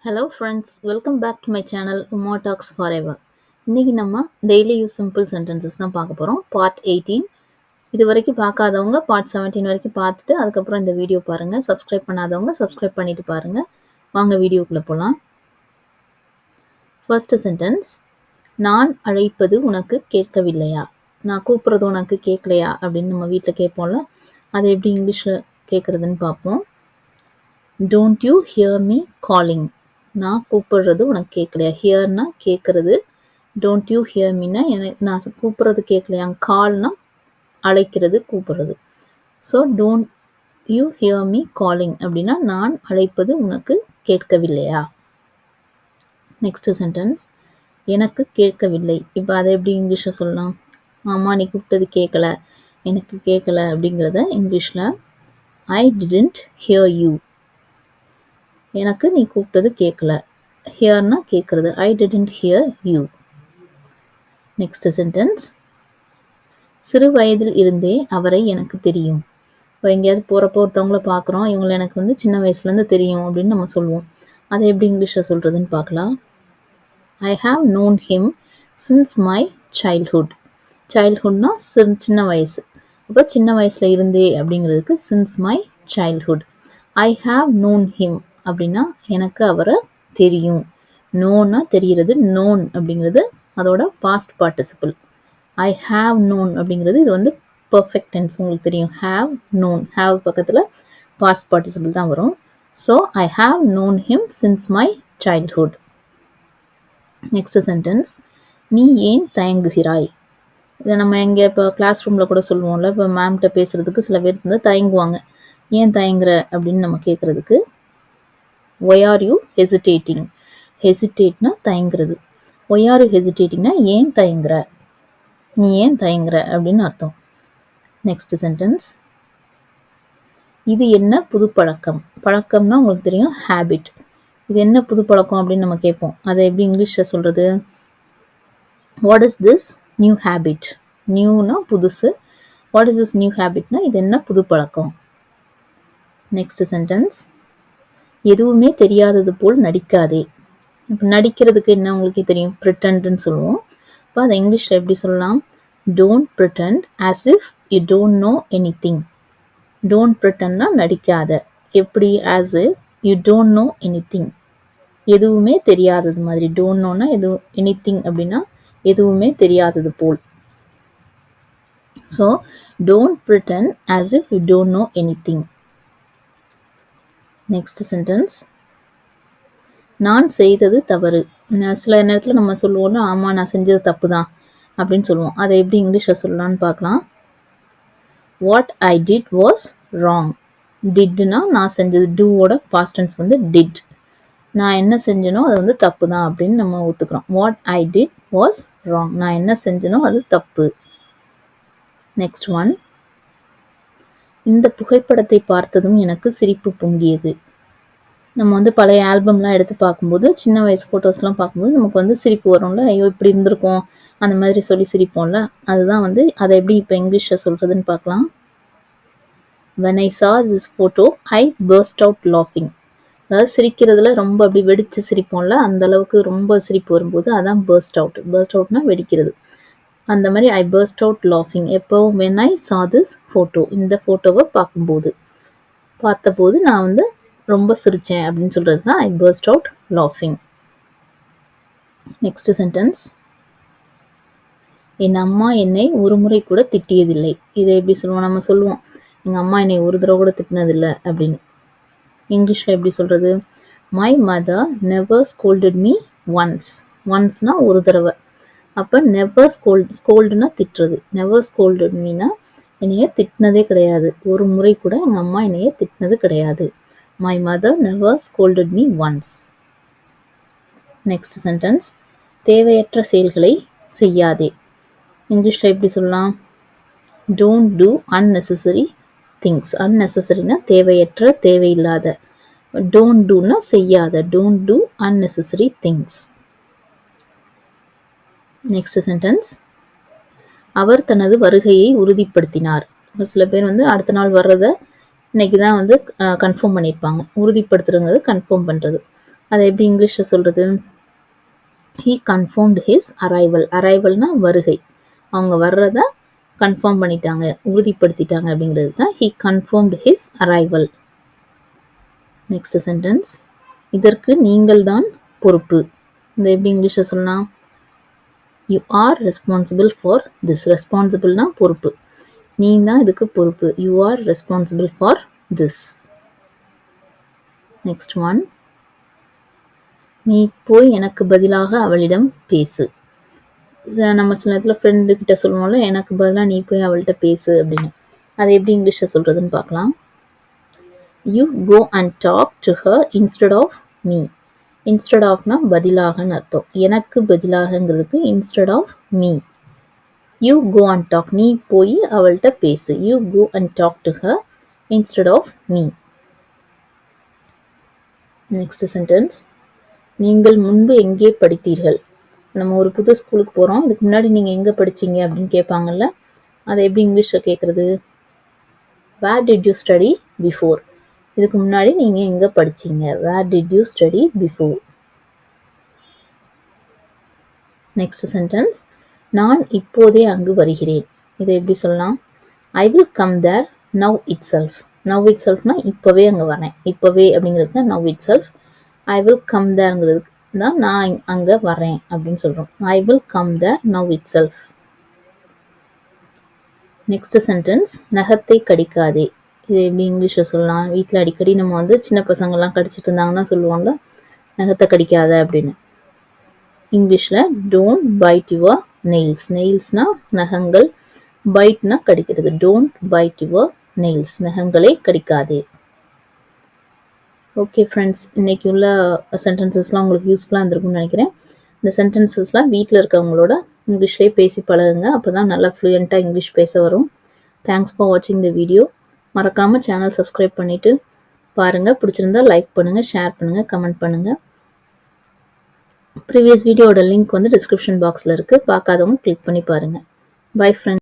Hello friends, welcome back to my channel Uma talks forever. இன்றைக்கி நம்ம daily use simple sentences தான் பார்க்க போகிறோம். பார்ட் 18 இது வரைக்கும் பார்க்காதவங்க பார்ட் 17 வரைக்கும் பார்த்துட்டு அதுக்கப்புறம் இந்த வீடியோ பாருங்கள். சப்ஸ்கிரைப் பண்ணாதவங்க சப்ஸ்கிரைப் பண்ணிவிட்டு பாருங்கள். வாங்க வீடியோக்குள்ளே போகலாம். ஃபர்ஸ்ட் சென்டென்ஸ், நான் அழைப்பது உனக்கு கேட்கவில்லையா? நான் கூப்பிட்றது உனக்கு கேட்கலையா அப்படின்னு நம்ம வீட்டில் கேட்போம்ல, அதை எப்படி இங்கிலீஷில் கேட்குறதுன்னு பார்ப்போம். Don't you hear me calling? நான் கூப்பிடுறது உனக்கு கேட்கலையா? ஹியர்னா கேட்குறது, டோன்ட் யூ ஹியர் மீனா எனக்கு நான் கூப்பிட்றது கேட்கலையா? கால்னா அழைக்கிறது, கூப்பிடுறது. So don't you hear me calling அப்படின்னா நான் அழைப்பது உனக்கு கேட்கவில்லையா? நெக்ஸ்ட் சென்டென்ஸ், எனக்கு கேட்கவில்லை. இப்போ அதை எப்படி இங்கிலீஷில் சொல்லலாம்? அம்மா நீ கூப்பிட்டது கேட்கல, எனக்கு கேட்கல அப்படிங்கிறத இங்கிலீஷில் ஐ டிடன்ட் ஹியர் யூ. எனக்கு நீ கூப்பிட்டது கேட்கல. ஹியர்னா கேட்குறது, I didn't here you. Next sentence, சிறு வயதில் இருந்தே அவரை எனக்கு தெரியும். இப்போ எங்கேயாவது போகிறப்போ ஒருத்தவங்கள பார்க்குறோம், இவங்களை எனக்கு சின்ன வயசுலேருந்து தெரியும் அப்படின்னு நம்ம சொல்லுவோம். அதை எப்படி இங்கிலீஷில் சொல்கிறதுன்னு பார்க்கலாம். I have known him since my childhood. சைல்ட்ஹுட்னா சின்ன வயசு. அப்போ சின்ன வயசில் இருந்தே அப்படிங்கிறதுக்கு since my childhood. I have known him அப்படின்னா எனக்கு அவரை தெரியும். நோன்னா தெரிகிறது, நோன் அப்படிங்கிறது அதோட past participle. I have known அப்படிங்கிறது இது பர்ஃபெக்ட் டென்ஸ், உங்களுக்கு தெரியும். ஹாவ் நோன், ஹாவ் பக்கத்தில் பாஸ்ட் பார்ட்டிசிபிள் தான் வரும். So I have known him since my childhood. Next sentence, நீ ஏன் தயங்குகிறாய்? இதை நம்ம எங்கே இப்போ கிளாஸ் ரூமில் கூட சொல்லுவோம்ல, இப்போ மேம்கிட்ட பேசுகிறதுக்கு சில பேர் தயங்குவாங்க. ஏன் தயங்குற அப்படின்னு நம்ம கேட்குறதுக்கு ஒய் ஆர் யூ ஹெசிடேட்டிங்? ஹெசிடேட்னா தயங்குறது. ஒய் ஆர் யூ ஹெசிடேட்டிங்னா ஏன் தயங்குற, நீ ஏன் தயங்குற அப்படின்னு அர்த்தம். நெக்ஸ்ட் சென்டென்ஸ், இது என்ன புது பழக்கம்? பழக்கம்னா உங்களுக்கு தெரியும், ஹேபிட். இது என்ன புது பழக்கம் அப்படின்னு நம்ம கேட்போம். அதை எப்படி இங்கிலீஷில் சொல்கிறது? What is this new habit? நியூனா புதுசு, வாட் இஸ் திஸ் நியூ ஹேபிட்னா இது என்ன புது பழக்கம். நெக்ஸ்ட் சென்டென்ஸ், எதுவுமே தெரியாதது போல் நடிக்காதே. இப்போ நடிக்கிறதுக்கு என்ன உங்களுக்கு தெரியும், ப்ரிட்டன்ட்னு சொல்லுவோம். இப்போ அதை இங்கிலீஷில் எப்படி சொல்லலாம்? Don't pretend as if you don't know anything. Don't ப்ரிட்டன்னா நடிக்காத, எப்படி? As if you don't know anything, எதுவுமே தெரியாதது மாதிரி. டோன்ட் நோனா எனி திங் அப்படின்னா எதுவுமே தெரியாதது போல். So don't pretend as if you don't know anything. Next sentence, நான் செய்தது தவறு. சில நேரத்தில் நம்ம சொல்லுவோம்ல, ஆமாம் நான் செஞ்சது தப்பு தான் அப்படின்னு சொல்லுவோம். அதை எப்படி இங்கிலீஷில் சொல்லலான்னு பார்க்கலாம். What I did was wrong. டிட்னா நான் செஞ்சது, டூவோட பாஸ்ட் டென்ஸ் டிட். நான் என்ன செஞ்சனோ அது தப்பு தான் அப்படின்னு நம்ம ஒத்துக்கிறோம். What I did was wrong, நான் என்ன செஞ்சனோ அது தப்பு. நெக்ஸ்ட் ஒன், இந்த புகைப்படத்தை பார்த்ததும் எனக்கு சிரிப்பு பொங்கியது. நம்ம பழைய ஆல்பம்லாம் எடுத்து பார்க்கும்போது, சின்ன வயசு ஃபோட்டோஸ்லாம் பார்க்கும்போது நமக்கு சிரிப்பு வரும்ல, ஐயோ இப்படி இருந்திருக்கும் அந்த மாதிரி சொல்லி சிரிப்போம்ல. அதுதான் அதை எப்படி இப்போ இங்கிலீஷில் சொல்கிறதுன்னு பார்க்கலாம். when I saw this photo I burst out laughing. அதாவது சிரிக்கிறதுல ரொம்ப அப்படி வெடித்து சிரிப்போம்ல, அந்த அளவுக்கு ரொம்ப சிரிப்பு வரும்போது அதான் burst out. burst outனா வெடிக்கிறது. அந்த மாதிரி I burst out laughing. எப்போ? when I saw this photo, இந்த ஃபோட்டோவை பார்த்தபோது நான் ரொம்ப சிரித்தேன் அப்படின்னு சொல்கிறது தான் I burst out laughing. Next sentence, என் அம்மா என்னை ஒரு முறை கூட திட்டியதில்லை. இதை எப்படி சொல்லுவோம்? நம்ம சொல்லுவோம், எங்கள் அம்மா என்னை ஒரு தடவை கூட திட்டினதில்லை அப்படின்னு. இங்கிலீஷில் எப்படி சொல்கிறது? My mother never scolded me once. ஒன்ஸ்னா ஒரு தடவை. அப்போ நெவர் ஸ்கோல்டுனா திட்டுறது. நெவர் ஸ்கோல்டட் மீனா என்னைய திட்டினதே கிடையாது, ஒரு முறை கூட எங்கள் அம்மா என்னைய திட்டினது கிடையாது. My mother never scolded me once. Next sentence, தேவையற்ற செயல்களை செய்யாதே. இங்கிலீஷில் எப்படி சொல்லலாம்? Don't do unnecessary things. unnecessaryனா தேவையற்ற, தேவையில்லாத. டோன்ட் டூனா செய்யாத, don't do unnecessary things. Next sentence, அவர் தனது வருகையை உறுதிப்படுத்தினார். சில பேர் அடுத்த நாள் வர்றதை இன்னைக்கு தான் கன்ஃபார்ம் பண்ணியிருப்பாங்க. உறுதிப்படுத்துறங்கிறது கன்ஃபார்ம் பண்ணுறது. அதை எப்படி இங்கிலீஷில் சொல்கிறது? he confirmed his arrival. arrivalனா வருகை, அவங்க வர்றதை கன்ஃபார்ம் பண்ணிட்டாங்க, உறுதிப்படுத்திட்டாங்க அப்படிங்கிறது தான் he confirmed his arrival. Next sentence, இதற்கு நீங்கள் தான் பொறுப்பு. இந்த எப்படி இங்கிலீஷில் சொல்லலாம்? you are responsible for this. ரெஸ்பான்சிபிள்னா பொறுப்பு, நீ தான் இதுக்கு பொறுப்பு. you are responsible for this. Next one, நீ போய் எனக்கு பதிலாக அவளிடம் பேசு. நம்ம சில நேரத்தில் ஃப்ரெண்டு கிட்ட சொல்லுவோம்ல, எனக்கு பதிலாக நீ போய் அவள்கிட்ட பேசு அப்படின்னு. அது எப்படி இங்கிலீஷில் சொல்கிறதுன்னு பார்க்கலாம். You go and talk to her instead of me. Instead ஆஃப்னா பதிலாகன்னு அர்த்தம். எனக்கு பதிலாகங்கிறதுக்கு instead of me. You go and talk, நீ போய் அவள்கிட்ட பேசு. You go and talk to her instead of me. Next sentence, நீங்கள் முன்பு எங்கே படித்தீர்கள்? நம்ம ஒரு புது ஸ்கூலுக்கு போகிறோம், இதுக்கு முன்னாடி நீங்கள் எங்கே படிச்சீங்க அப்படின்னு கேட்பாங்கல்ல, அதை எப்படி இங்கிலீஷில் கேட்குறது? Where did you study before. இதுக்கு முன்னாடி நீங்கள் எங்கே படிச்சீங்க? Where did you study before. Next sentence, நான் இப்போதே அங்கு வருகிறேன். இதை எப்படி சொல்லலாம்? I will come there now itself. Now இட் செல்ஃப்னா இப்போவே அங்கே வரேன். இப்போவே அப்படிங்கிறது தான் now itself. I will come தேர்ங்கிறது தான் நான் அங்கே வரேன் அப்படின்னு சொல்கிறோம். I will come there now itself. Next sentence, நகத்தை கடிக்காதே. இது எப்படி இங்கிலீஷில் சொல்லலாம்? வீட்டில் அடிக்கடி நம்ம சின்ன பசங்கள்லாம் கடிச்சிட்டு இருந்தாங்கன்னா சொல்லுவாங்கள்ல, நகத்தை கடிக்காத அப்படின்னு. இங்கிலீஷில் டோன்ட் பைட் யுவர் நெயில்ஸ். நெயில்ஸ்னா நகங்கள், பைட்னா கடிக்கிறது. டோன்ட் பைட் யுவர் நெயில்ஸ், நகங்களை கடிக்காதே. ஓகே ஃப்ரெண்ட்ஸ், இன்றைக்கி உள்ள சென்டென்சஸ்லாம் உங்களுக்கு யூஸ்ஃபுல்லாக இருந்திருக்கும்னு நினைக்கிறேன். இந்த சென்டென்சஸ்லாம் வீட்டில் இருக்கவங்களோட இங்கிலீஷ்லேயே பேசி பழகுங்க, அப்போ தான் நல்லா ஃப்ளூயண்ட்டாக இங்கிலீஷ் பேச வரும். தேங்க்ஸ் ஃபார் வாட்சிங் த வீடியோ. மறக்காமல் சேனல் சப்ஸ்கிரைப் பண்ணிவிட்டு பாருங்கள். பிடிச்சிருந்தா லைக் பண்ணுங்கள், ஷேர் பண்ணுங்கள், கமெண்ட் பண்ணுங்கள். ப்ரீவியஸ் வீடியோட லிங்க் டிஸ்கிரிப்ஷன் பாக்ஸில் இருக்குது, பார்க்காதவங்க கிளிக் பண்ணி பாருங்கள். Bye friends.